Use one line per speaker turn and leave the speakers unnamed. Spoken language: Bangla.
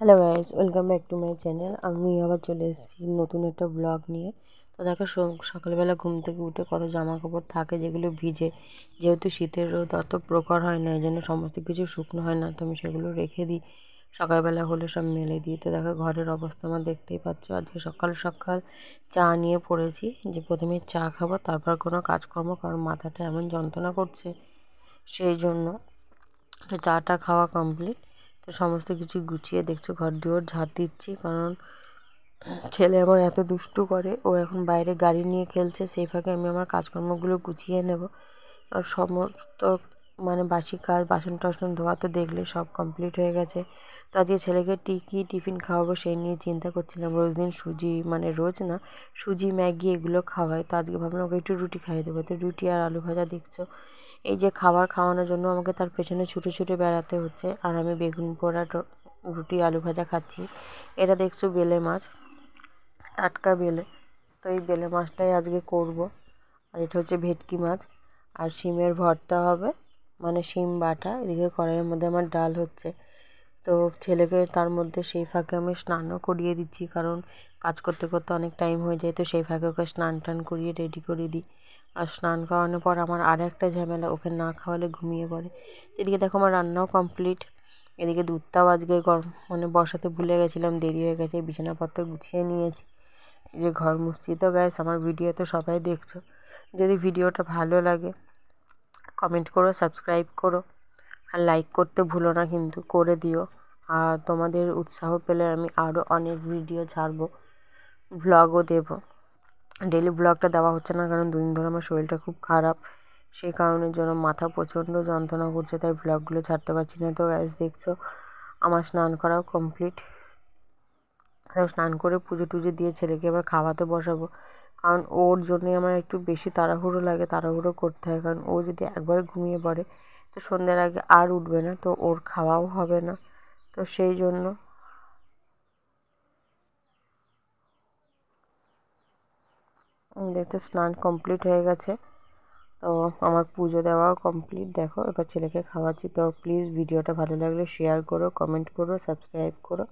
Hello guys, welcome back to my channel. আমি আবার চলে এসেছি নতুন একটা ব্লগ নিয়ে। তো দেখো, সকালবেলা ঘুম থেকে উঠে কত জামা কাপড় থাকে যেগুলো ভিজে, যেহেতু শীতের রোদ অত প্রখর হয় না, এই জন্য সমস্ত কিছু শুকনো হয় না, তো আমি সেগুলো রেখে দিই। সকালবেলা হলে সব মেলে দিই। তো দেখো, ঘরের অবস্থা আমার দেখতেই পাচ্ছ। আজকে সকাল সকাল চা নিয়ে পড়েছি, যে প্রথমে চা খাবো, তারপর কোনো কাজকর্ম, কারণ মাথাটা এমন যন্ত্রণা করছে সেই জন্য। তো চাটা খাওয়া কমপ্লিট। তো সমস্ত কিছু গুছিয়ে দেখছো, ঘর দুয়ার ঝাড় দিচ্ছি, কারণ ছেলে আমার এত দুষ্টু করে। ও এখন বাইরে গাড়ি নিয়ে খেলছে, সেই ফাঁকে আমি আমার কাজকর্মগুলো গুছিয়ে নেব। আর সমস্ত বাসি কাজ, বাসন টাসন ধোয়া তো দেখলে সব কমপ্লিট হয়ে গেছে। তো আজকে ছেলেকে টিফিন খাওয়াবো সেই নিয়ে চিন্তা করছিলাম। রোজ দিন সুজি, রোজ না, সুজি ম্যাগি এগুলো খাওয়াই, তো আজকে ভাবলাম ওকে একটু রুটি খাইয়ে দেবো। তো রুটি আর আলু ভাজা দেখছো, এই যে খাবার খাওয়ানোর জন্য আমাকে তার পেছনে ছুটে ছুটে বেড়াতে হচ্ছে, আর আমি বেগুন পোড়া রুটি আলু ভাজা খাচ্ছি। এটা দেখছো বেলে মাছ, টাটকা বেলে। তো এই বেলে মাছটাই আজকে করব। আর এটা হচ্ছে ভেটকি মাছ, আর শিমের ভর্তা হবে, শিম বাটা। এদিকে কড়াইয়ের মধ্যে আমার ডাল হচ্ছে। তো ছেলেকে তার মধ্যে সেই ফাঁকে আমি স্নানও করিয়ে দিচ্ছি, কারণ কাজ করতে করতে অনেক টাইম হয়ে যায়। তো সেই ফাঁকে ওকে স্নান টান করিয়ে রেডি করে দিই। আর স্নান করানোর পর আমার আর একটা ঝামেলা, ওকে না খাওয়ালে ঘুমিয়ে পড়ে। এদিকে দেখো, আমার রান্নাও কমপ্লিট। এদিকে দুধটাও আজকে গরম বসাতে ভুলে গেছিলাম, দেরি হয়ে গেছে। বিছানাপত্র গুছিয়ে নিয়েছি, এই যে ঘর মুছছি। তো গ্যাস, আমার ভিডিও তো সবাই দেখছো, যদি ভিডিওটা ভালো লাগে কমেন্ট করো, সাবস্ক্রাইব করো, আর লাইক করতে ভুলো না, কিন্তু করে দিও। আর তোমাদের উৎসাহ পেলে আমি আরও অনেক ভিডিও ছাড়বো, ভ্লগও দেবো। ডেলি ব্লগটা দেওয়া হচ্ছে না, কারণ দুদিন ধরে আমার শরীরটা খুব খারাপ, সেই কারণের জন্য মাথা প্রচণ্ড যন্ত্রণা করছে, তাই ব্লগগুলো ছাড়তে পারছি না। তো গ্যাস দেখছো, আমার স্নান করাও কমপ্লিট। স্নান করে পুজো টুজো দিয়ে ছেলেকে এবার খাওয়াতে বসাবো, কারণ ওর জন্যই আমার একটু বেশি তাড়াহুড়ো লাগে, তাড়াহুড়ো করতে হয়। কারণ ও যদি একবার ঘুমিয়ে পড়ে তো সন্ধ্যের আগে আর উঠবে না, তো ওর খাওয়াও হবে না। তো সেই জন্য দেখতে স্নান কমপ্লিট হয়ে গেছে। তো আমার পুজো দেওয়াও কমপ্লিট। দেখো, এবার ছেলেকে খাওয়াচ্ছি। তো প্লিজ ভিডিওটা ভালো লাগলে শেয়ার করো, কমেন্ট করো, সাবস্ক্রাইব করো।